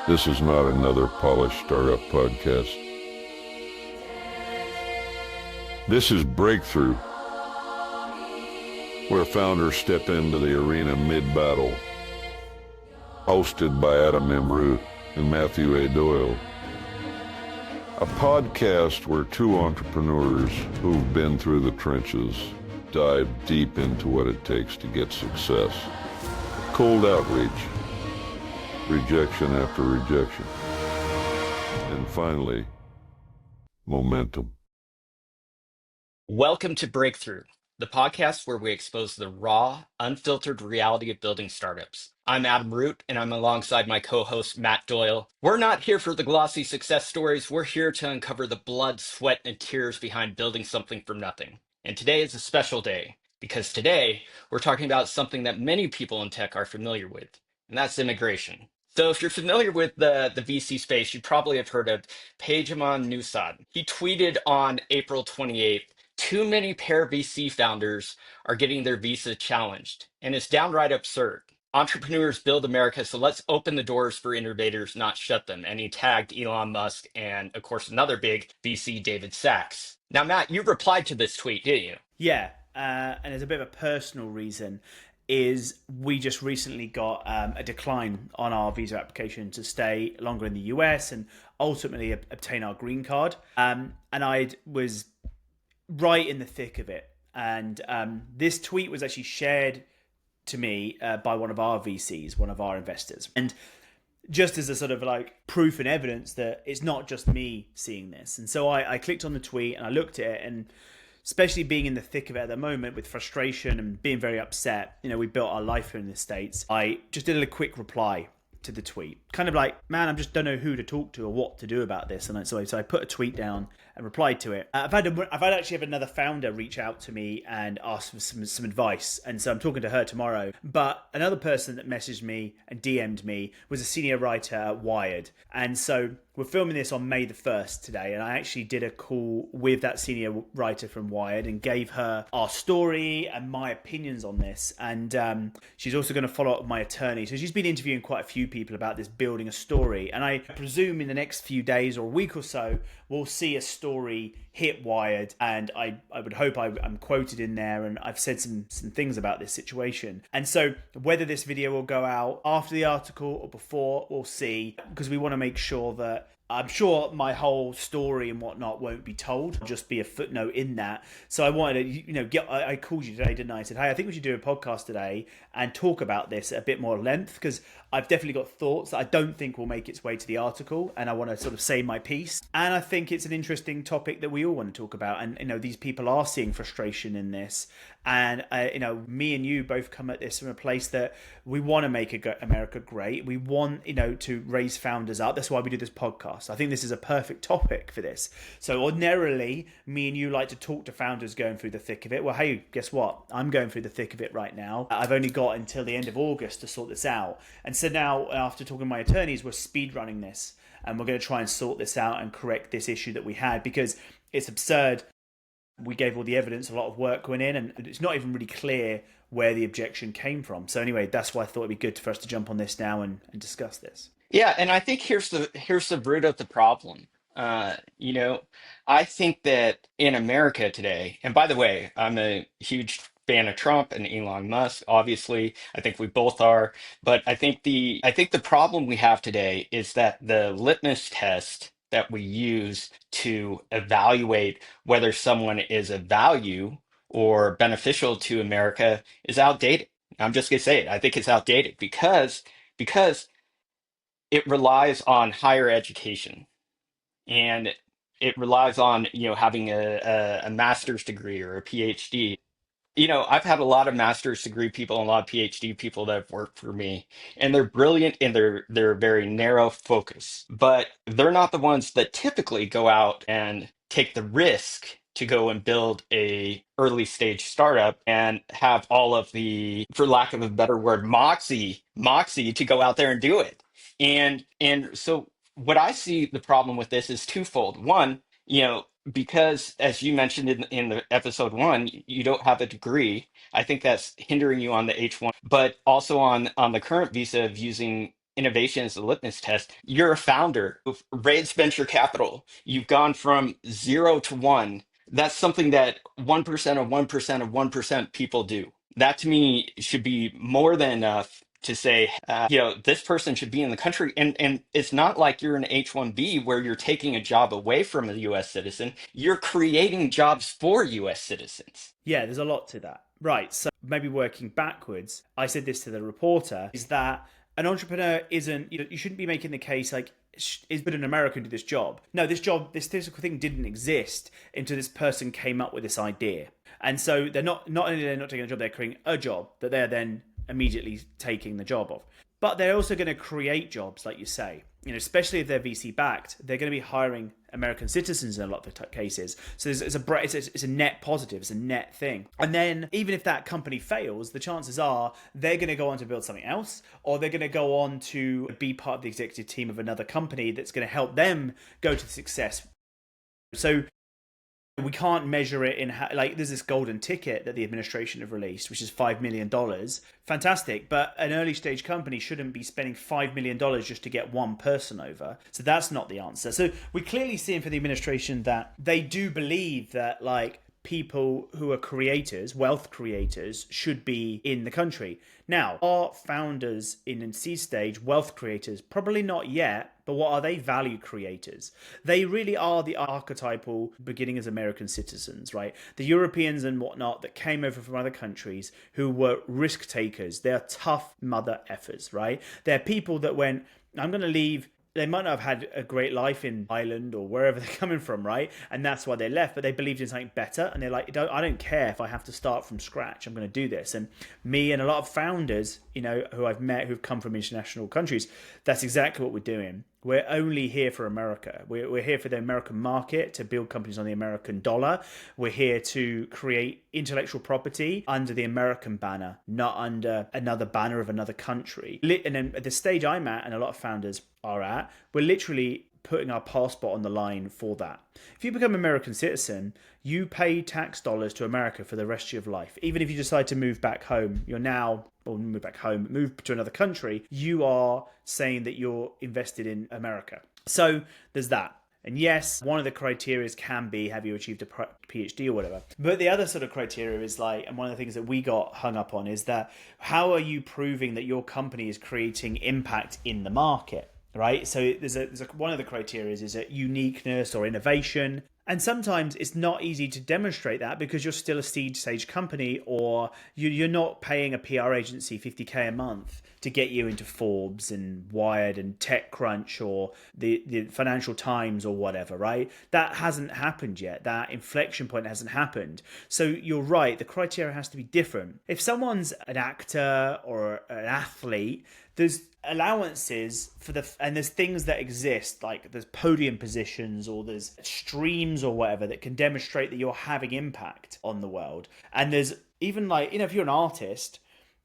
This is not another polished startup podcast. This is Breakthrough, where founders step into the arena mid-battle. Hosted by Adam M. Root and Matthew A. Doyle. A podcast where two entrepreneurs who've been through the trenches dive deep into what it takes to get success. Cold outreach, rejection after rejection, and finally, momentum. Welcome to Breakthrough, the podcast where we expose the raw, unfiltered reality of building startups. I'm Adam Root, and I'm alongside my co-host, Matt Doyle. We're not here for the glossy success stories. We're here to uncover the blood, sweat, and tears behind building something from nothing. And today is a special day, because today we're talking about something that many people in tech are familiar with, and that's immigration. So if you're familiar with the VC space, you probably have heard of Pejman Nusad. He tweeted on April 28th, too many pair VC founders are getting their visa challenged, and it's downright absurd. Entrepreneurs build America, so let's open the doors for innovators, not shut them. And he tagged Elon Musk and, of course, another big VC, David Sachs. Now, Matt, you replied to this tweet, didn't you? Yeah, and there's a bit of a personal reason. Is we just recently got a decline on our visa application to stay longer in the US and ultimately obtain our green card. And I was right in the thick of it. And this tweet was actually shared to me by one of our VCs, one of our investors. And just as a sort of like proof and evidence that it's not just me seeing this. And so I clicked on the tweet and I looked at it, and especially being in the thick of it at the moment with frustration and being very upset, we built our life here in the States. I just did a quick reply to the tweet, kind of like, man, I just don't know who to talk to or what to do about this. And so I put a tweet down and replied to it. I've had actually have another founder reach out to me and ask for some advice, and so I'm talking to her tomorrow. But another person that messaged me and DM'd me was a senior writer at Wired, and so we're filming this on May the 1st today, and I actually did a call with that senior writer from Wired and gave her our story and my opinions on this. And she's also going to follow up with my attorney. So she's been interviewing quite a few people about this building a story. And I presume in the next few days or a week or so, we'll see a story hit Wired. And I would hope I'm quoted in there, and I've said some things about this situation. And so whether this video will go out after the article or before, we'll see, because we want to make sure that I'm sure my whole story and whatnot won't be told. It'll just be a footnote in that. So I wanted to, I called you today, didn't I? I said, hey, I think we should do a podcast today and talk about this at a bit more length, because I've definitely got thoughts that I don't think will make its way to the article, and I want to sort of say my piece. And I think it's an interesting topic that we all want to talk about. And, these people are seeing frustration in this. And, me and you both come at this from a place that we want to make America great. We want, to raise founders up. That's why we do this podcast. I think this is a perfect topic for this. So ordinarily, me and you like to talk to founders going through the thick of it. Well, hey, guess what? I'm going through the thick of it right now. I've only got until the end of August to sort this out. And so now, after talking to my attorneys, we're speed running this. And we're going to try and sort this out and correct this issue that we had, because it's absurd. We gave all the evidence, a lot of work went in, and it's not even really clear where the objection came from. So anyway, that's why I thought it'd be good for us to jump on this now and discuss this. Yeah, and I think here's the root of the problem. I think that in America today, and by the way, I'm a huge fan of Trump and Elon Musk, obviously. I think we both are. But I think the problem we have today is that the litmus test that we use to evaluate whether someone is of value or beneficial to America is outdated. I'm just gonna say it. I think it's outdated because it relies on higher education, and it relies on having a master's degree or a PhD. I've had a lot of master's degree people and a lot of PhD people that have worked for me, and they're brilliant in their very narrow focus, but they're not the ones that typically go out and take the risk to go and build a early stage startup and have all of the, for lack of a better word, moxie to go out there and do it. And so what I see the problem with this is twofold. One, because as you mentioned in the episode one, you don't have a degree. I think that's hindering you on the H1, but also on the current visa of using innovation as a litmus test. You're a founder who've raised venture capital. You've gone from 0 to 1. That's something that 1% of 1% of 1% people do. That to me should be more than enough to say, this person should be in the country. And it's not like you're an H-1B where you're taking a job away from a US citizen. You're creating jobs for US citizens. Yeah, there's a lot to that. Right. So maybe working backwards, I said this to the reporter, is that an entrepreneur isn't, you shouldn't be making the case like, is but an American do this job? No, this physical thing didn't exist until this person came up with this idea. And so they're not only they're not taking a job, they're creating a job that they're then immediately taking the job of. But they're also going to create jobs, like you say. Especially if they're VC backed, they're going to be hiring American citizens in a lot of the cases. So it's a net positive, it's a net thing. And then even if that company fails, the chances are they're going to go on to build something else, or they're going to go on to be part of the executive team of another company that's going to help them go to success. So we can't measure it in there's this golden ticket that the administration have released, which is $5 million. Fantastic. But an early stage company shouldn't be spending $5 million just to get one person over. So that's not the answer. So we're clearly seeing for the administration that they do believe that people who are creators, wealth creators, should be in the country. Now, are founders in seed stage wealth creators? Probably not yet, but what are they? Value creators. They really are the archetypal beginning as American citizens, right? The Europeans and whatnot that came over from other countries who were risk takers. They're tough mother effers, right? They're people that went, I'm going to leave. They might not have had a great life in Ireland or wherever they're coming from, right? And that's why they left, but they believed in something better. And they're like, I don't care if I have to start from scratch. I'm going to do this. And me and a lot of founders, who I've met who've come from international countries, that's exactly what we're doing. We're only here for America. We're here for the American market, to build companies on the American dollar. We're here to create intellectual property under the American banner, not under another banner of another country. And then at the stage I'm at, and a lot of founders are at, we're literally putting our passport on the line for that. If you become an American citizen, you pay tax dollars to America for the rest of your life. Even if you decide to move back home, move to another country, you are saying that you're invested in America. So there's that. And yes, one of the criteria can be, have you achieved a PhD or whatever? But the other sort of criteria is and one of the things that we got hung up on is that how are you proving that your company is creating impact in the market? Right, so there's one of the criteria is a uniqueness or innovation, and sometimes it's not easy to demonstrate that because you're still a seed stage company, or you're not paying a PR agency $50K a month to get you into Forbes and Wired and TechCrunch or the Financial Times or whatever, right? That hasn't happened yet. That inflection point hasn't happened. So you're right, the criteria has to be different. If someone's an actor or an athlete, there's allowances and there's things that exist, like there's podium positions or there's streams or whatever that can demonstrate that you're having impact on the world. And there's even if you're an artist,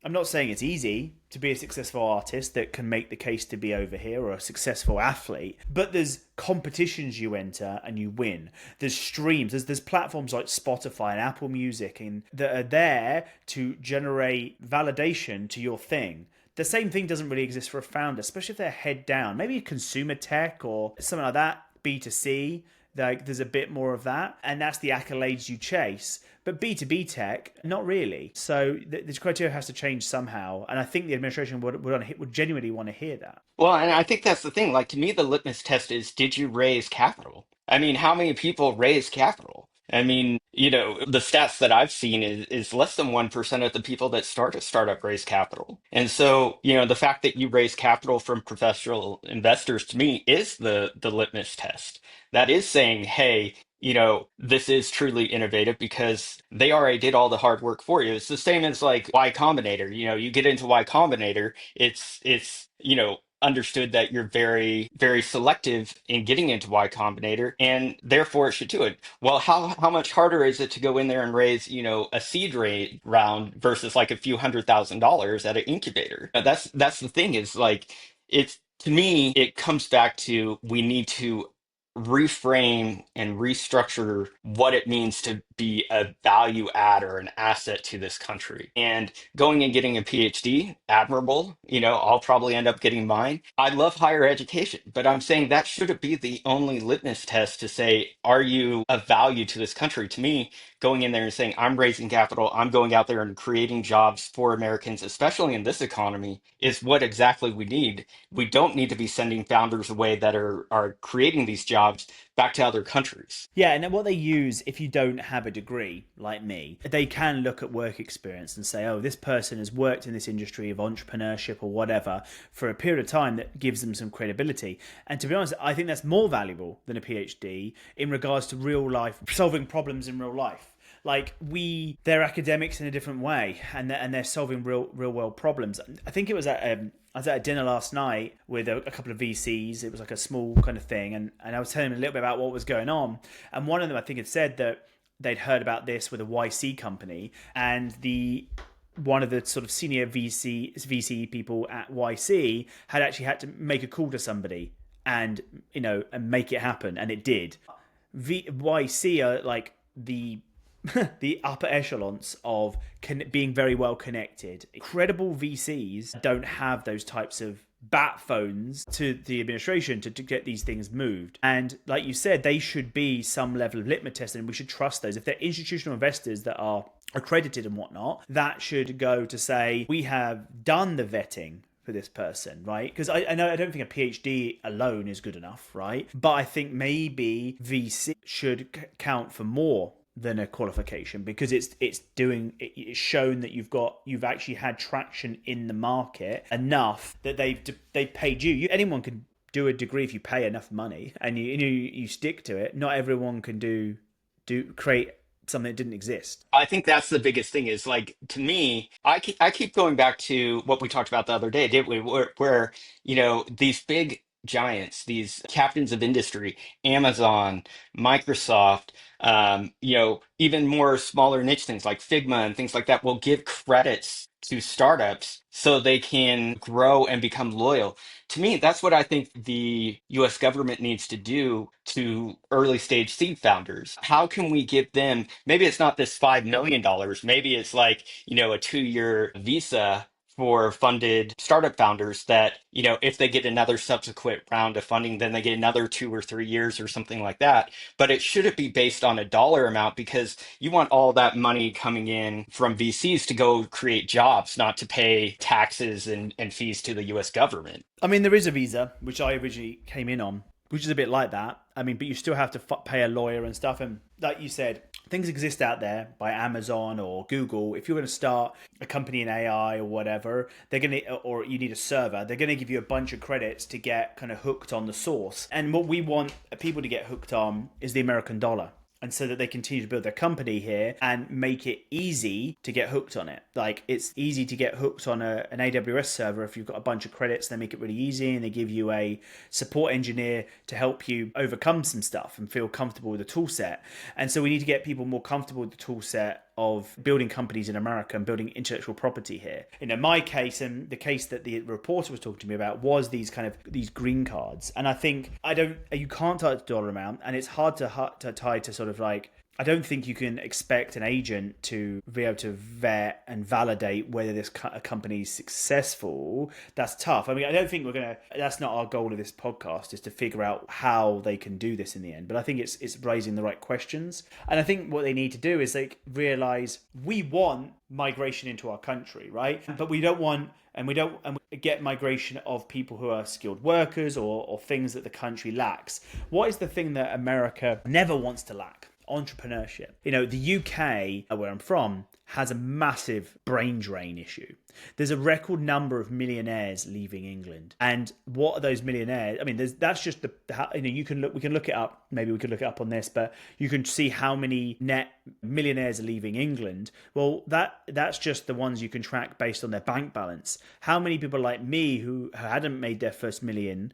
I'm not saying it's easy to be a successful artist that can make the case to be over here, or a successful athlete, but there's competitions you enter and you win. There's streams, there's platforms like Spotify and Apple Music that are there to generate validation to your thing. The same thing doesn't really exist for a founder, especially if they're head down. Maybe consumer tech or something like that, B2C, there's a bit more of that, and that's the accolades you chase. But B2B tech, not really. So this criteria has to change somehow, and I think the administration would genuinely want to hear that. Well, and I think that's the thing. To me, the litmus test is, did you raise capital? I mean, how many people raise capital? I mean, the stats that I've seen is less than 1% of the people that start a startup raise capital. And so, the fact that you raise capital from professional investors, to me, is the litmus test. That is saying, hey, this is truly innovative because they already did all the hard work for you. It's the same as Y Combinator. You get into Y Combinator, it's understood that you're very, very selective in getting into Y Combinator, and therefore it should do it. Well, how much harder is it to go in there and raise, a seed round versus a few $100,000 at an incubator? That's the thing is it's, to me, it comes back to, we need to reframe and restructure what it means to be a value add or an asset to this country. And going and getting a PhD, admirable. I'll probably end up getting mine. I love higher education, but I'm saying that shouldn't be the only litmus test to say, are you of value to this country? To me, going in there and saying, I'm raising capital, I'm going out there and creating jobs for Americans, especially in this economy, is what exactly we need. We don't need to be sending founders away that are creating these jobs back to other countries. Yeah, and then what they use, if you don't have a degree like me, they can look at work experience and say, oh, this person has worked in this industry of entrepreneurship or whatever for a period of time that gives them some credibility. And to be honest, I think that's more valuable than a PhD in regards to real life, solving problems in real life. Like they're academics in a different way, and they're solving real world problems. I think it was I was at a dinner last night with a couple of VCs. It was like a small kind of thing, and I was telling them a little bit about what was going on. And one of them, I think, had said that they'd heard about this with a YC company, and one of the sort of senior VC people at YC had actually had to make a call to somebody and make it happen, and it did. YC are like the upper echelons of being very well connected. Credible VCs don't have those types of bat phones to the administration to get these things moved. And like you said, they should be some level of litmus test, and we should trust those. If they're institutional investors that are accredited and whatnot, that should go to say, we have done the vetting for this person, right? Because I don't think a PhD alone is good enough, right? But I think maybe VC should count for more than a qualification, because it's shown that you've actually had traction in the market enough that they've paid you. Anyone can do a degree if you pay enough money and you stick to it. Not everyone can create something that didn't exist. I think that's the biggest thing is, like, to me, I keep going back to what we talked about the other day, didn't we? Where these big giants, these captains of industry, Amazon, Microsoft, even more smaller niche things like Figma and things like that will give credits to startups so they can grow and become loyal. To me, that's what I think the US government needs to do to early stage seed founders. How can we give them, maybe it's not this $5 million, maybe it's like, a 2-year visa for funded startup founders that, if they get another subsequent round of funding, then they get another 2 or 3 years or something like that. But it shouldn't be based on a dollar amount, because you want all that money coming in from VCs to go create jobs, not to pay taxes and fees to the US government. I mean, there is a visa, which I originally came in on, which is a bit like that. I mean, but you still have to pay a lawyer and stuff. And like you said, things exist out there by Amazon or Google. If you're going to start a company in AI or whatever, or you need a server, they're going to give you a bunch of credits to get kind of hooked on the source. And what we want people to get hooked on is the American dollar. And so that they continue to build their company here and make it easy to get hooked on it. Like, it's easy to get hooked on an AWS server if you've got a bunch of credits. They make it really easy, and they give you a support engineer to help you overcome some stuff and feel comfortable with the tool set. And so we need to get people more comfortable with the tool set of building companies in America and building intellectual property here. My case, and the case that the reporter was talking to me about, was these green cards. And I think you can't tie it to dollar amount, and it's hard to tie to sort of like, I don't think you can expect an agent to be able to vet and validate whether this company is successful. That's tough. I mean, I don't think that's not our goal of this podcast, is to figure out how they can do this in the end. But I think it's raising the right questions. And I think what they need to do is realize we want migration into our country, right? But we don't want, and we get migration of people who are skilled workers or things that the country lacks. What is the thing that America never wants to lack? Entrepreneurship. The UK, where I'm from, has a massive brain drain issue. There's a record number of millionaires leaving England. And what are those millionaires? I mean, that's just we can look it up. Maybe we could look it up on this, but you can see how many net millionaires are leaving England. Well, that's just the ones you can track based on their bank balance. How many people like me who hadn't made their first million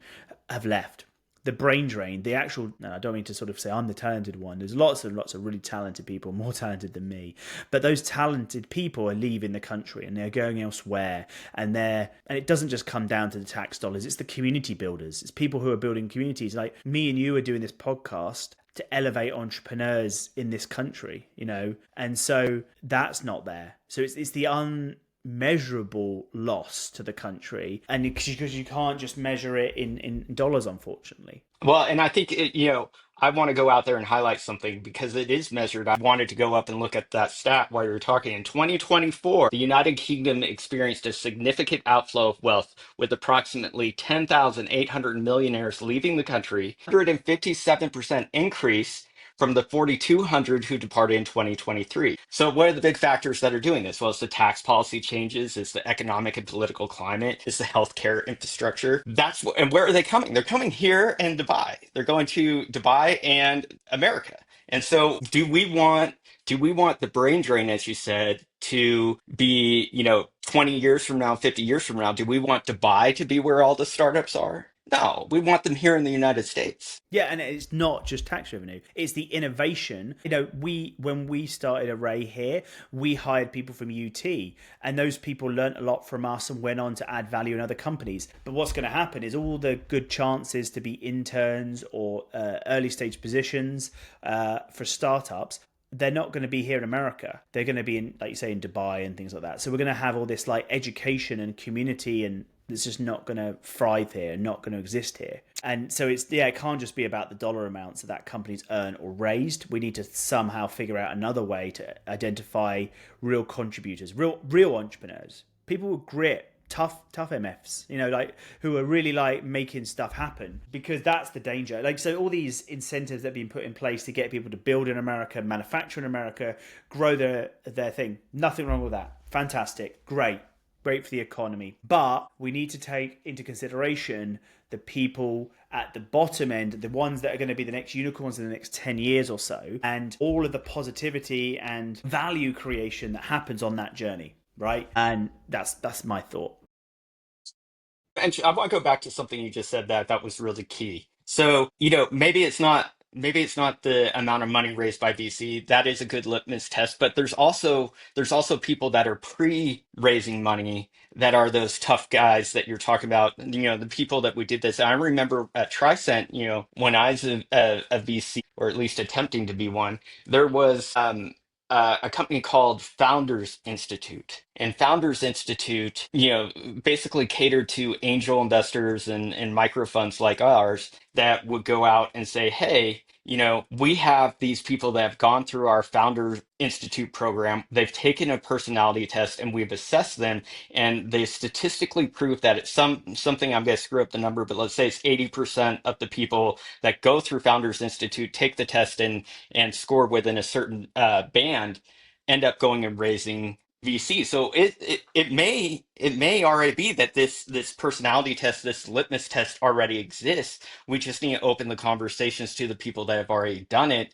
have left? The brain drain, I don't mean to sort of say I'm the talented one. There's lots and lots of really talented people, more talented than me. But those talented people are leaving the country and they're going elsewhere. And it doesn't just come down to the tax dollars. It's the community builders. It's people who are building communities. Like me and you are doing this podcast to elevate entrepreneurs in this country, you know, and so that's not there. So it's the unmeasurable loss to the country, and because you can't just measure it in dollars, unfortunately. Well, and I think I want to go out there and highlight something because it is measured. I wanted to go up and look at that stat while you were talking. In 2024, the United Kingdom experienced a significant outflow of wealth, with approximately 10,800 millionaires leaving the country, 157% increase from the 4,200 who departed in 2023. So, what are the big factors that are doing this? Well, it's the tax policy changes, it's the economic and political climate, it's the healthcare infrastructure. And where are they coming? They're coming here and Dubai. They're going to Dubai and America. And so, do we want the brain drain, as you said, to be, 20 years from now, 50 years from now? Do we want Dubai to be where all the startups are? No, we want them here in the United States. Yeah, and it's not just tax revenue; it's the innovation. You know, when we started Array here, we hired people from UT, and those people learnt a lot from us and went on to add value in other companies. But what's going to happen is all the good chances to be interns or early stage positions for startups, they're not going to be here in America. They're going to be in, like you say, in Dubai and things like that. So we're going to have all this like education and community, and it's just not going to thrive here, not going to exist here. And so it can't just be about the dollar amounts that companies earn or raised. We need to somehow figure out another way to identify real contributors, real entrepreneurs, people with grit, tough MFs, you know, like who are really like making stuff happen, because that's the danger. Like, so all these incentives that have been put in place to get people to build in America, manufacture in America, grow their thing. Nothing wrong with that. Fantastic. Great for the economy. But we need to take into consideration the people at the bottom end, the ones that are going to be the next unicorns in the next 10 years or so, and all of the positivity and value creation that happens on that journey, right? And that's my thought. And I want to go back to something you just said that was really key. So, maybe it's not the amount of money raised by VC. That is a good litmus test, but there's also people that are pre-raising money that are those tough guys that you're talking about. The people that we did this. I remember at Tricent, when I was a VC, or at least attempting to be one, there was a company called Founders Institute. And Founders Institute, basically catered to angel investors and micro funds like ours that would go out and say, hey, we have these people that have gone through our Founders Institute program. They've taken a personality test and we've assessed them, and they statistically prove that it's something, I'm going to screw up the number, but let's say it's 80% of the people that go through Founders Institute, take the test and score within a certain band, end up going and raising VC. So it may already be that this personality test, this litmus test already exists. We just need to open the conversations to the people that have already done it,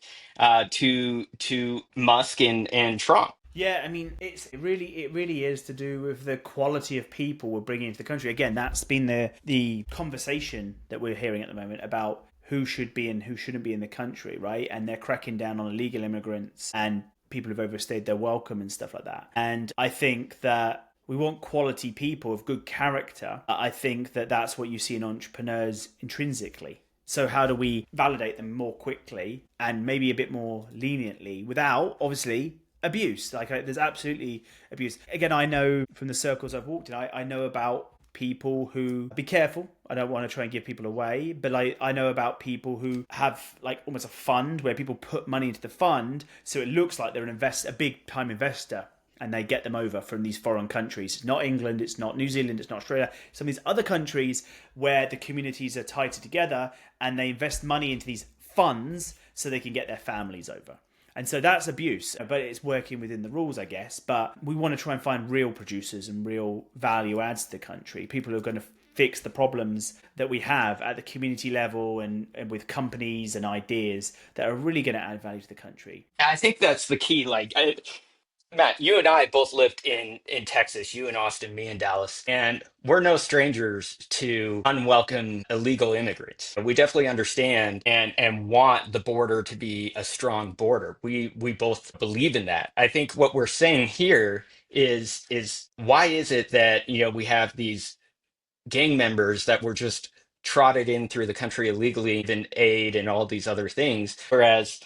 to Musk and Trump. Yeah, I mean, it really is to do with the quality of people we're bringing into the country. Again, that's been the conversation that we're hearing at the moment about who should be and who shouldn't be in the country, right? And they're cracking down on illegal immigrants and people who've overstayed their welcome and stuff like that. And I think that we want quality people of good character. I think that that's what you see in entrepreneurs intrinsically. So how do we validate them more quickly and maybe a bit more leniently without, obviously, abuse? Like, there's absolutely abuse. Again, I know from the circles I've walked in, I know about people who, be careful, I don't want to try and give people away, but I know about people who have like almost a fund where people put money into the fund, so it looks like they're a big time investor, and they get them over from these foreign countries. It's not England, it's not New Zealand, it's not Australia. Some of these other countries where the communities are tighter together, and they invest money into these funds so they can get their families over. And so that's abuse, but it's working within the rules, I guess. But we want to try and find real producers and real value adds to the country, people who are going to fix the problems that we have at the community level and with companies and ideas that are really going to add value to the country. I think that's the key. Matt, you and I both lived in Texas, you in Austin, me in Dallas, and we're no strangers to unwelcome illegal immigrants. We definitely understand and want the border to be a strong border. We both believe in that. I think what we're saying here is why is it that we have these gang members that were just trotted in through the country illegally, even aid and all these other things. Whereas,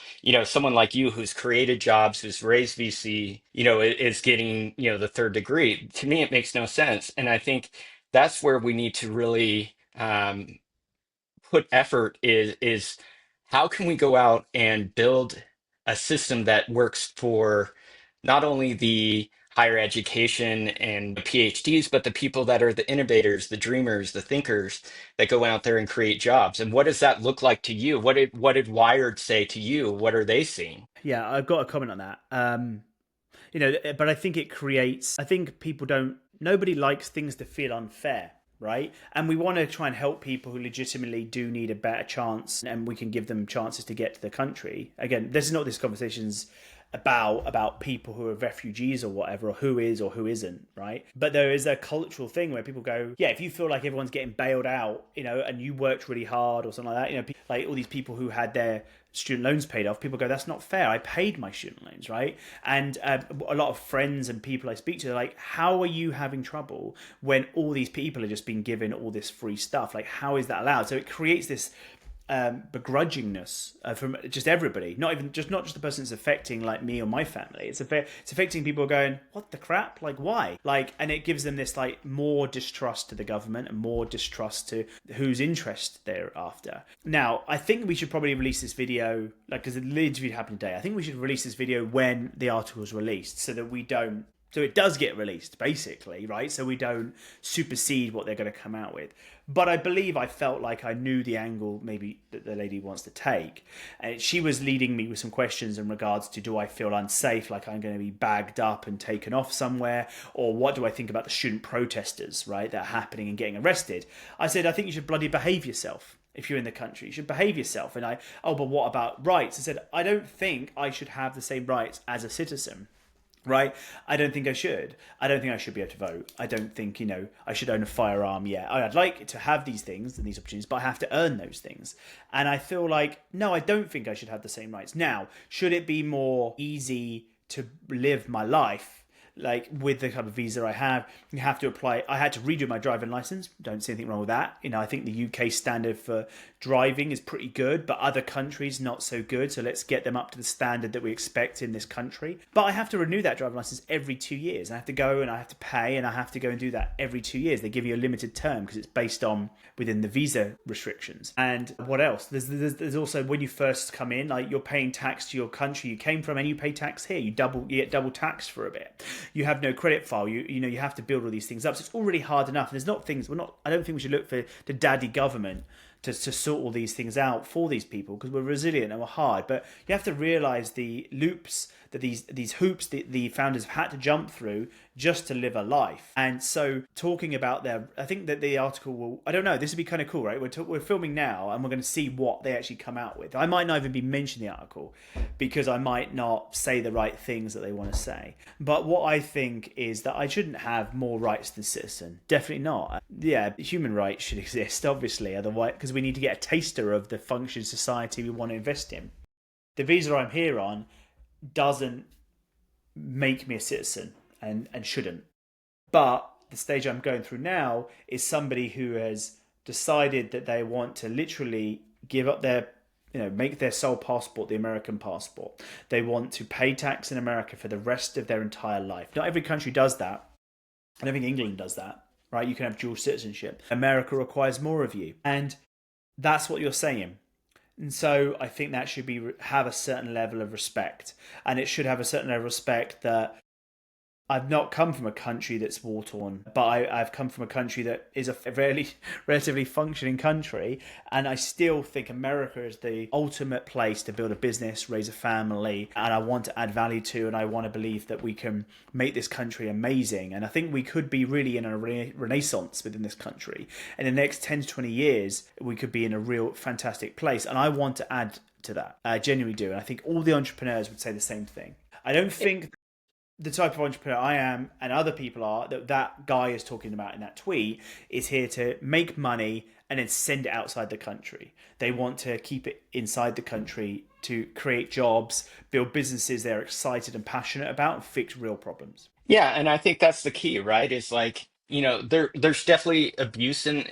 someone like you who's created jobs, who's raised VC, is getting, the third degree. To me, it makes no sense. And I think that's where we need to really put effort is how can we go out and build a system that works for not only the higher education and the PhDs, but the people that are the innovators, the dreamers, the thinkers that go out there and create jobs. And what does that look like to you? What did Wired say to you? What are they seeing? Yeah, I've got a comment on that. But I think it creates, I think people don't, nobody likes things to feel unfair, right? And we want to try and help people who legitimately do need a better chance, and we can give them chances to get to the country. Again, this is not this conversation's about people who are refugees or whatever, or who is or who isn't, right? But there is a cultural thing where people go, yeah, if you feel like everyone's getting bailed out, and you worked really hard or something like that, like all these people who had their student loans paid off, people go, that's not fair. I paid my student loans, right? And a lot of friends and people I speak to, they're like, how are you having trouble when all these people are just being given all this free stuff? Like, how is that allowed? So it creates this begrudgingness from just everybody, not just the person it's affecting, like me or my family. It's affecting people going, what the crap? Like, why? Like, and it gives them this like more distrust to the government and more distrust to whose interest they're after. Now, I think we should probably release this video, like, because the interview happened today. I think we should release this video when the article is released, so that so it does get released, basically, right? So we don't supersede what they're going to come out with. But I felt like I knew the angle maybe that the lady wants to take. And she was leading me with some questions in regards to, do I feel unsafe, like I'm going to be bagged up and taken off somewhere? Or what do I think about the student protesters, right, that are happening and getting arrested? I said, I think you should bloody behave yourself. If you're in the country, you should behave yourself. And but what about rights? I said, I don't think I should have the same rights as a citizen. Right? I don't think I should. I don't think I should be able to vote. I don't think, I should own a firearm yet. I'd like to have these things and these opportunities, but I have to earn those things. And I feel like, no, I don't think I should have the same rights. Now, should it be more easy to live my life? Like, with the type of visa I have, you have to apply. I had to redo my driving license. Don't see anything wrong with that. I think the UK standard for driving is pretty good, but other countries not so good. So let's get them up to the standard that we expect in this country. But I have to renew that driving license every 2 years. I have to go and I have to pay, and I have to go and do that every 2 years. They give you a limited term because it's based on within the visa restrictions. And what else? There's also, when you first come in, like, you're paying tax to your country you came from, and you pay tax here. You get double taxed for a bit. You have no credit file. You have to build all these things up. So it's already hard enough. And there's not things. I don't think we should look for the daddy government to sort all these things out for these people, because we're resilient and we're hard. But you have to realize the loops that these hoops the founders have had to jump through just to live a life. And so talking about I think that the article will, I don't know, this would be kind of cool, right? We're filming now and we're going to see what they actually come out with. I might not even be mentioning the article because I might not say the right things that they want to say. But what I think is that I shouldn't have more rights than citizen. Definitely not. Yeah, human rights should exist, obviously, otherwise, because we need to get a taster of the function society we want to invest in. The visa I'm here on doesn't make me a citizen and shouldn't. But the stage I'm going through now is somebody who has decided that they want to literally give up their, make their sole passport the American passport. They want to pay tax in America for the rest of their entire life. Not every country does that. I don't think England does that, right? You can have dual citizenship. America requires more of you. And that's what you're saying. And so I think that should have a certain level of respect. And it should have a certain level of respect that I've not come from a country that's war-torn, but I've come from a country that is a relatively functioning country, and I still think America is the ultimate place to build a business, raise a family, and I want to add value to, and I want to believe that we can make this country amazing. And I think we could be really in a renaissance within this country. In the next 10 to 20 years, we could be in a real fantastic place, and I want to add to that. I genuinely do, and I think all the entrepreneurs would say the same thing. I don't think the type of entrepreneur I am and other people are that guy is talking about in that tweet is here to make money and then send it outside the country. They want to keep it inside the country to create jobs, build businesses they're excited and passionate about, and fix real problems. Yeah, and I think that's the key, right? Is like there's definitely abuse in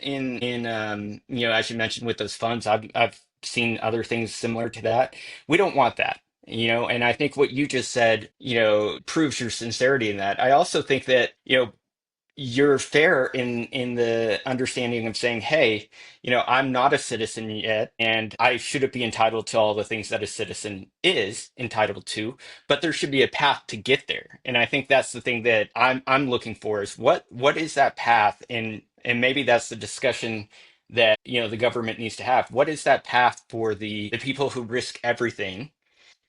as you mentioned with those funds. I've seen other things similar to that. We don't want that. And I think what you just said, proves your sincerity in that. I also think that, you're fair in the understanding of saying, hey, I'm not a citizen yet, and I shouldn't be entitled to all the things that a citizen is entitled to, but there should be a path to get there. And I think that's the thing that I'm looking for is what is that path? And maybe that's the discussion that, the government needs to have. What is that path for the people who risk everything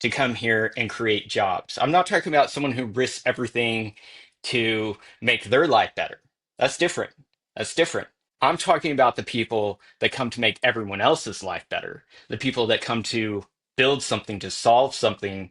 to come here and create jobs? I'm not talking about someone who risks everything to make their life better. That's different. That's different. I'm talking about the people that come to make everyone else's life better, the people that come to build something, to solve something,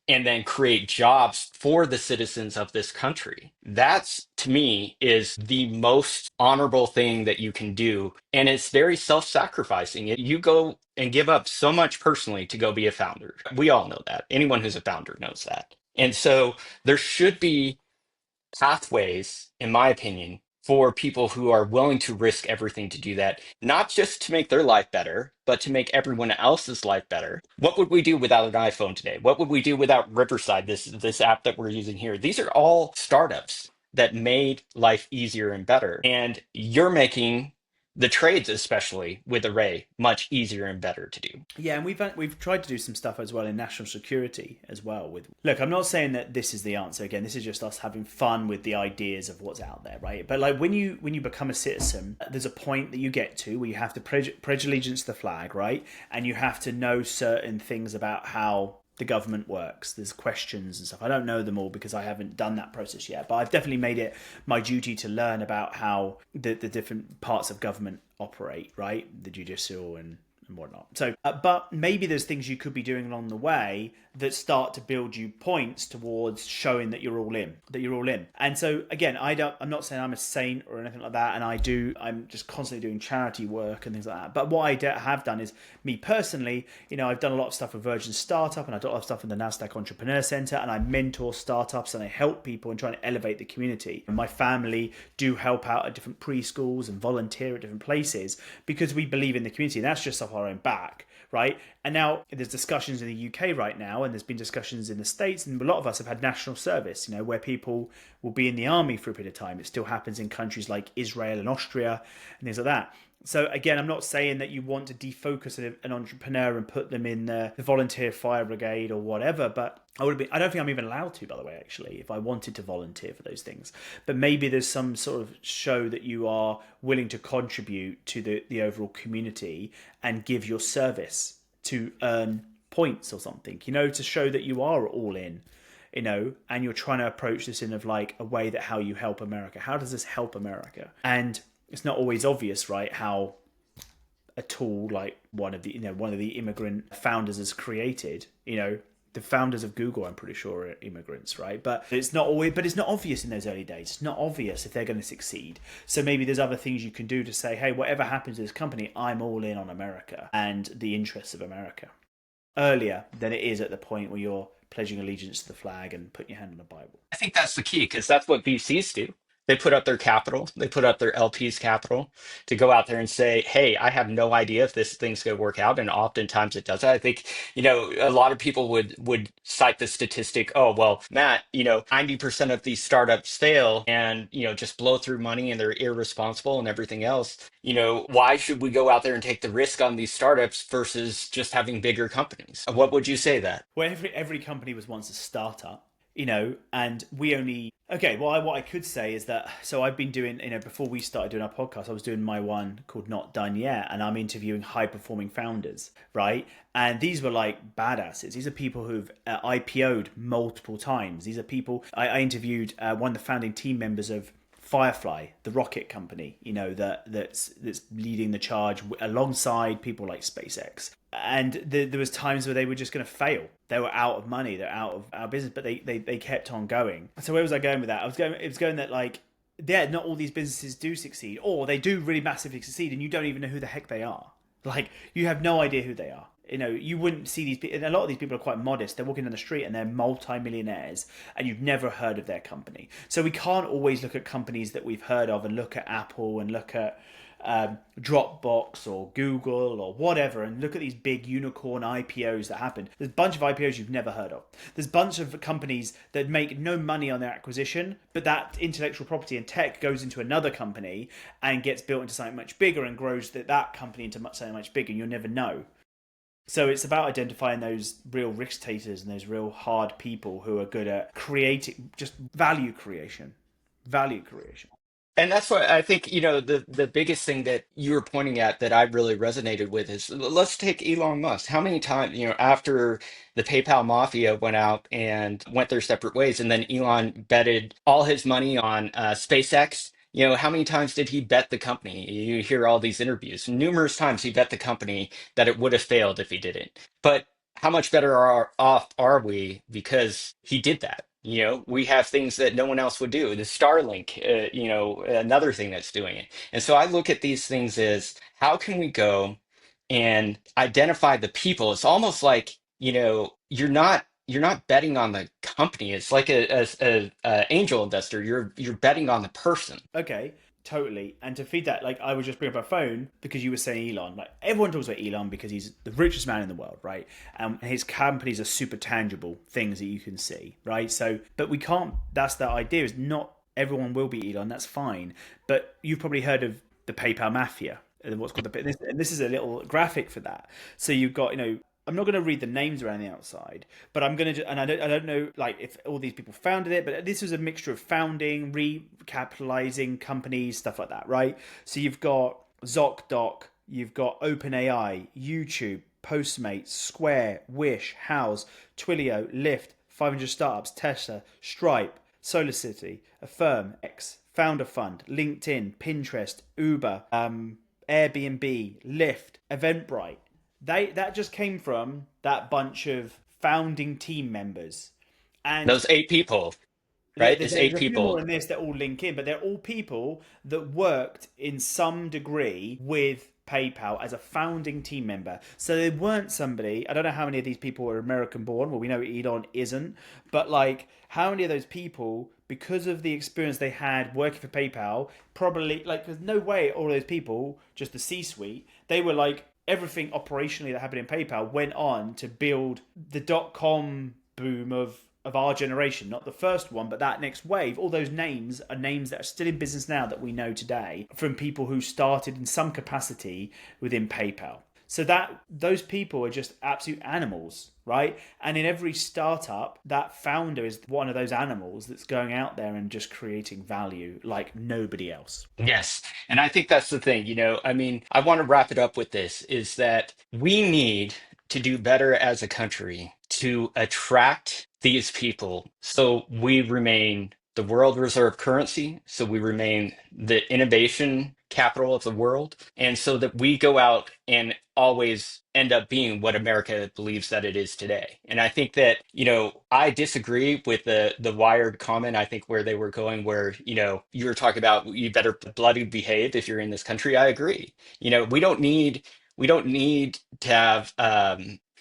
and then create jobs for the citizens of this country. That's, to me, is the most honorable thing that you can do. And it's very self-sacrificing. You go and give up so much personally to go be a founder. We all know that. Anyone who's a founder knows that. And so there should be pathways, in my opinion, for people who are willing to risk everything to do that, not just to make their life better, but to make everyone else's life better. What would we do without an iPhone today? What would we do without Riverside, this app that we're using here? These are all startups that made life easier and better. And you're making the trades, especially with Array, much easier and better to do. Yeah, and we've tried to do some stuff as well in national security as well. With look, I'm not saying that this is the answer. Again, this is just us having fun with the ideas of what's out there, right? But like when you become a citizen, there's a point that you get to where you have to pledge allegiance to the flag, right? And you have to know certain things about how the government works. There's questions and stuff. I don't know them all because I haven't done that process yet, but I've definitely made it my duty to learn about how the different parts of government operate, right? The judicial and whatnot. So, but maybe there's things you could be doing along the way that start to build you points towards showing that you're all in, And so again, I'm not saying I'm a saint or anything like that. And I'm just constantly doing charity work and things like that. But what I have done is me personally, I've done a lot of stuff with Virgin Startup and I've done a lot of stuff in the NASDAQ Entrepreneur Center, and I mentor startups and I help people and try to elevate the community. And my family do help out at different preschools and volunteer at different places because we believe in the community, and that's just off our own back, right? And now there's discussions in the UK right now, and there's been discussions in the States, and a lot of us have had national service, where people will be in the army for a period of time. It still happens in countries like Israel and Austria and things like that. So again, I'm not saying that you want to defocus an entrepreneur and put them in the volunteer fire brigade or whatever, but I don't think I'm even allowed to, by the way, actually, if I wanted to volunteer for those things. But maybe there's some sort of show that you are willing to contribute to the overall community and give your service to earn points or something, to show that you are all in, and you're trying to approach this in a way that how you help America. How does this help America? And it's not always obvious, right, how a tool like one of the immigrant founders has created, the founders of Google, I'm pretty sure, are immigrants, right? But it's not obvious in those early days. It's not obvious if they're going to succeed. So maybe there's other things you can do to say, hey, whatever happens to this company, I'm all in on America and the interests of America. Earlier than it is at the point where you're pledging allegiance to the flag and putting your hand on the Bible. I think that's the key because that's what VCs do. They put up their capital, they put up their LP's capital to go out there and say, hey, I have no idea if this thing's going to work out. And oftentimes it does. I think, a lot of people would cite the statistic, oh, well, Matt, 90% of these startups fail and, just blow through money and they're irresponsible and everything else. Why should we go out there and take the risk on these startups versus just having bigger companies? What would you say that? Well, every company was once a startup. And we only... Okay, well, what I could say is that, so I've been doing, before we started doing our podcast, I was doing my one called Not Done Yet, and I'm interviewing high-performing founders, right? And these were like badasses. These are people who've IPO'd multiple times. These are people... I interviewed one of the founding team members of Firefly, the rocket company, that's leading the charge alongside people like SpaceX. And there was times where they were just going to fail. They were out of money. They're out of our business, but they kept on going. So where was I going with that? It was going that not all these businesses do succeed, or they do really massively succeed, and you don't even know who the heck they are. You have no idea who they are. You wouldn't see these people. A lot of these people are quite modest. They're walking down the street and they're multi-millionaires, and you've never heard of their company. So we can't always look at companies that we've heard of and look at Apple and look at Dropbox or Google or whatever, and look at these big unicorn IPOs that happen. There's a bunch of IPOs you've never heard of. There's a bunch of companies that make no money on their acquisition, but that intellectual property and tech goes into another company and gets built into something much bigger and grows that company into something much bigger, and you'll never know. So it's about identifying those real risk takers and those real hard people who are good at creating just value creation. Value creation. And that's what I think, the biggest thing that you were pointing at that I really resonated with is let's take Elon Musk. How many times, after the PayPal mafia went out and went their separate ways, and then Elon betted all his money on SpaceX, how many times did he bet the company? You hear all these interviews. Numerous times he bet the company that it would have failed if he didn't. But how much better off are we because he did that? We have things that no one else would do. The Starlink, another thing that's doing it. And so I look at these things as how can we go and identify the people? It's almost like, you're not betting on the company. It's like a angel investor. You're betting on the person. Okay, totally. And to feed that, like I would just bring up a phone because you were saying Elon. Like everyone talks about Elon because he's the richest man in the world, right? And his companies are super tangible things that you can see, right? So, but we can't. That's the idea. Is not everyone will be Elon. That's fine. But you've probably heard of the PayPal mafia. What's called this is a little graphic for that. So you've got I'm not going to read the names around the outside, but I'm going to, and I don't know like if all these people founded it, but this was a mixture of founding, recapitalizing companies, stuff like that, right? So you've got ZocDoc, you've got OpenAI, YouTube, Postmates, Square, Wish, House, Twilio, Lyft, 500 Startups, Tesla, Stripe, SolarCity, Affirm, X, Founder Fund, LinkedIn, Pinterest, Uber, Airbnb, Lyft, Eventbrite. That just came from that bunch of founding team members, and Those 8 people, right? It's there's eight a few more people. in this that all link in, but they're all people that worked in some degree with PayPal as a founding team member. So they weren't somebody. I don't know how many of these people were American born. Well, we know Elon isn't, but like how many of those people, because of the experience they had working for PayPal, probably like there's no way all those people, just the C-suite, they were like everything operationally that happened in PayPal went on to build the dot-com boom of our generation, not the first one, but that next wave. All those names are names that are still in business now that we know today from people who started in some capacity within PayPal. So that those people are just absolute animals, right? And in every startup, that founder is one of those animals that's going out there and just creating value like nobody else. Yes. And I think that's the thing, I mean, I want to wrap it up with this is that we need to do better as a country to attract these people so we remain the world reserve currency, so we remain the innovation capital of the world, and so that we go out and always end up being what America believes that it is today. And I think that, I disagree with the Wired comment, I think where they were going, where, you were talking about you better bloody behave if you're in this country. I agree. We don't need to have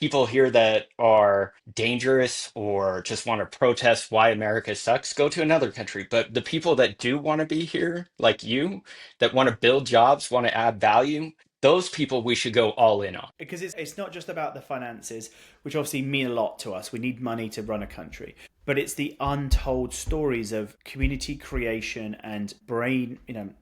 people here that are dangerous or just want to protest why America sucks. Go to another country. But the people that do want to be here, like you, that want to build jobs, want to add value, those people we should go all in on. Because it's not just about the finances, which obviously mean a lot to us. We need money to run a country, but it's the untold stories of community creation and brain, the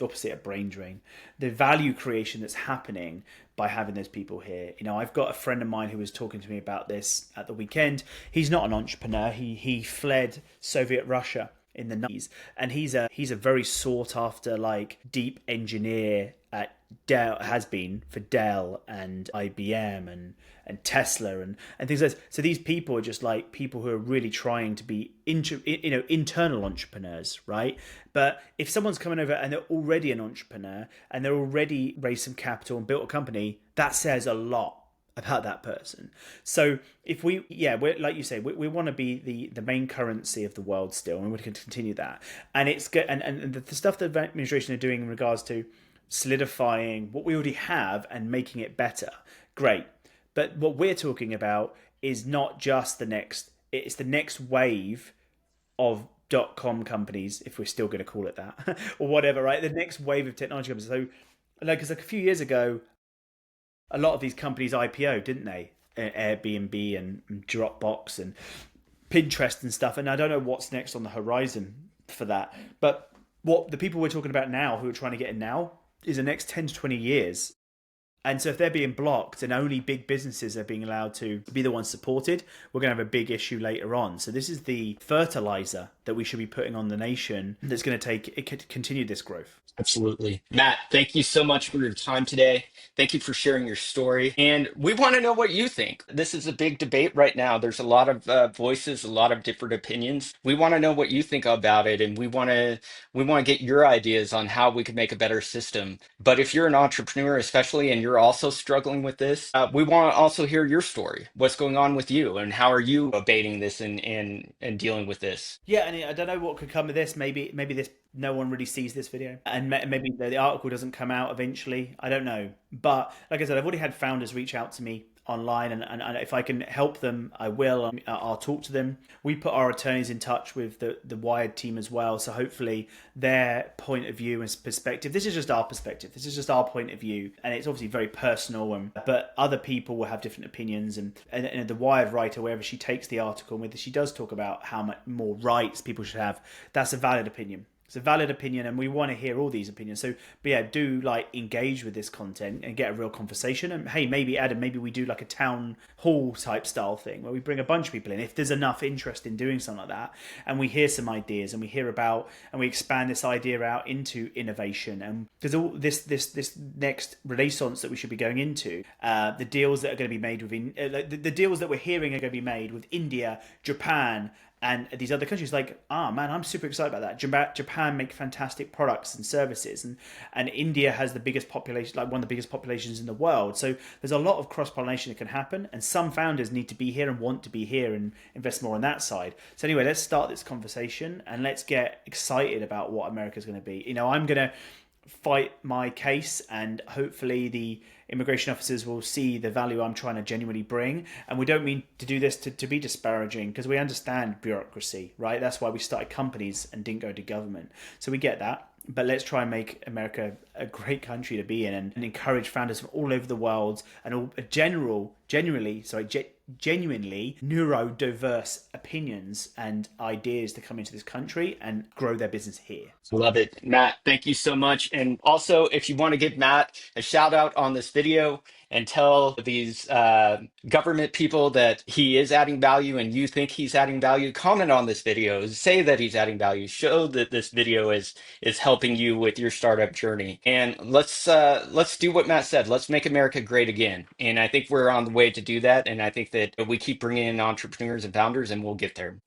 opposite of brain drain, the value creation that's happening by having those people here. I've got a friend of mine who was talking to me about this at the weekend. He's not an entrepreneur. He fled Soviet Russia in the 90s, and he's a very sought after like deep engineer at Dell, has been for Dell and IBM and Tesla and things like that. So these people are just like people who are really trying to be internal entrepreneurs, right? But if someone's coming over and they're already an entrepreneur and they're already raised some capital and built a company, that says a lot about that person. So if we're like you say, we want to be the main currency of the world still, and we can continue that. And it's good, and the stuff that the administration are doing in regards to solidifying what we already have and making it better, great. But what we're talking about is not just the next, it's the next wave of .com companies, if we're still going to call it that, or whatever, right? The next wave of technology companies. So, because like a few years ago, a lot of these companies IPO, didn't they? Airbnb and Dropbox and Pinterest and stuff. And I don't know what's next on the horizon for that. But what the people we're talking about now who are trying to get in now is the next 10 to 20 years. And so if they're being blocked and only big businesses are being allowed to be the ones supported, we're going to have a big issue later on. So this is the fertilizer that we should be putting on the nation that's going to take it continue this growth. Absolutely. Matt, thank you so much for your time today. Thank you for sharing your story. And we want to know what you think. This is a big debate right now. There's a lot of voices, a lot of different opinions. We want to know what you think about it, and we want to get your ideas on how we could make a better system. But if you're an entrepreneur, especially, and you're also struggling with this, we want to also hear your story. What's going on with you, and how are you abating this and dealing with this? Yeah, and I don't know what could come of this. Maybe this no one really sees this video, and maybe the article doesn't come out eventually. I don't know, but like I said, I've already had founders reach out to me online, and if I can help them, I will. I'll talk to them. We put our attorneys in touch with the Wired team as well, so hopefully their point of view and perspective. This is just our perspective. This is just our point of view, and it's obviously very personal. But other people will have different opinions, and the Wired writer, wherever she takes the article, and whether she does talk about how much more rights people should have, that's a valid opinion. It's a valid opinion, and we want to hear all these opinions. So, but yeah, do like engage with this content and get a real conversation. And hey, maybe Adam, maybe we do like a town hall type style thing where we bring a bunch of people in if there's enough interest in doing something like that, and we hear some ideas and we hear about and we expand this idea out into innovation. And there's all this next renaissance that we should be going into. The deals that are going to be made within the deals that we're hearing are going to be made with India, Japan, and these other countries. Like, man, I'm super excited about that. Japan make fantastic products and services, and India has the biggest population, like one of the biggest populations in the world. So there's a lot of cross-pollination that can happen, and some founders need to be here and want to be here and invest more on that side. So anyway, let's start this conversation and let's get excited about what America's going to be. I'm going to fight my case, and hopefully the immigration officers will see the value I'm trying to genuinely bring. And we don't mean to do this to be disparaging, because we understand bureaucracy, right? That's why we started companies and didn't go to government. So we get that. But let's try and make America a great country to be in, and encourage founders from all over the world and all genuinely neurodiverse opinions and ideas to come into this country and grow their business here. Love it. Matt, thank you so much. And also, if you want to give Matt a shout out on this video and tell these government people that he is adding value and you think he's adding value, comment on this video, say that he's adding value, show that this video is helping you with your startup journey. And let's do what Matt said. Let's make America great again. And I think we're on the way to do that. And I think that we keep bringing in entrepreneurs and founders, and we'll get there.